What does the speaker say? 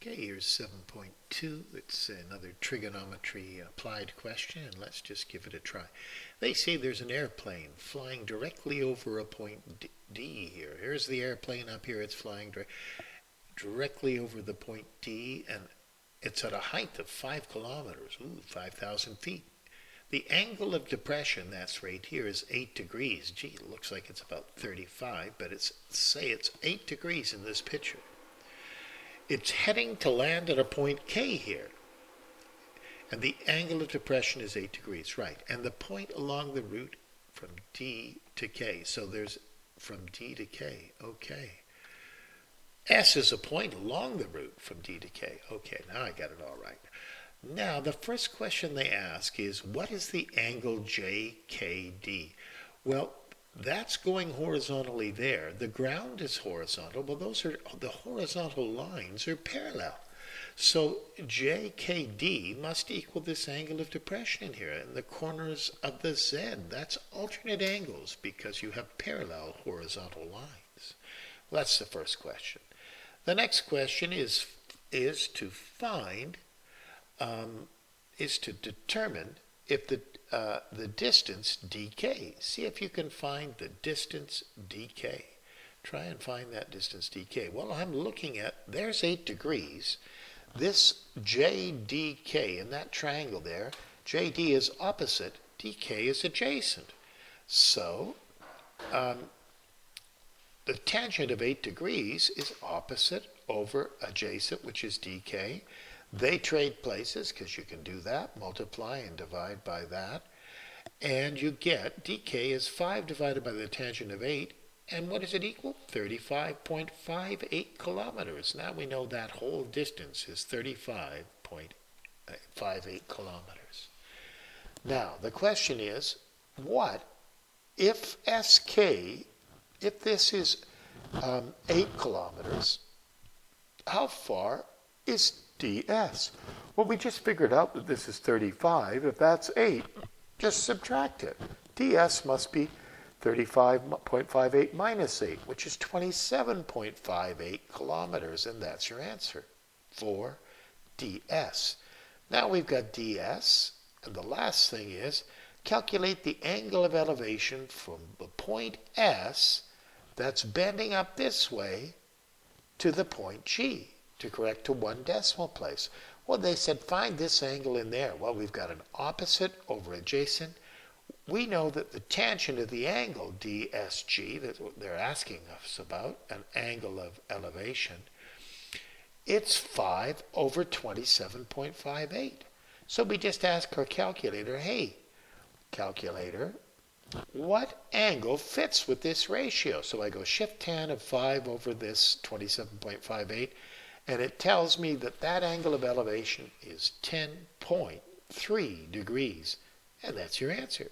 Okay, here's 7.2. It's another trigonometry applied question, and let's just give it a try. They say there's an airplane flying directly over a point D here. Here's the airplane up here. It's flying directly over the point D, and it's at a height of 5 kilometers, 5,000 feet. The angle of depression, that's right here, is 8 degrees. Gee, it looks like it's about 35, but say it's 8 degrees in this picture. It's heading to land at a point K here. And the angle of depression is 8 degrees, right. And the point along the route from D to K. So there's from D to K, okay. S is a point along the route from D to K. Okay, now I got it all right. Now, the first question they ask is, what is the angle JKD? Well, that's going horizontally there. The ground is horizontal. Well, the horizontal lines are parallel. So JKD must equal this angle of depression in here, and the corners of the Z. That's alternate angles because you have parallel horizontal lines. Well, that's the first question. The next question is to determine if the distance dk. See if you can find the distance dk. Try and find that distance dk. Well, I'm looking at, there's 8 degrees. This JDK in that triangle there, JD is opposite, DK is adjacent. So the tangent of 8 degrees is opposite over adjacent, which is DK. They trade places because you can do that, multiply and divide by that. And you get DK is 5 divided by the tangent of 8. And what does it equal? 35.58 kilometers. Now we know that whole distance is 35.58 kilometers. Now the question is, what if SK, if this is 8 kilometers, how far is DS? Well, we just figured out that this is 35. If that's 8, just subtract it. DS must be 35.58 minus 8, which is 27.58 kilometers, and that's your answer for DS. Now we've got DS, and the last thing is calculate the angle of elevation from the point S that's bending up this way to the point G, to correct to 1 decimal place. Well, they said find this angle in there. Well, we've got an opposite over adjacent. We know that the tangent of the angle DSG that they're asking us about, an angle of elevation, it's 5 over 27.58. So we just ask our calculator, hey, calculator, what angle fits with this ratio? So I go shift tan of 5 over this 27.58, and it tells me that that angle of elevation is 10.3 degrees. And that's your answer.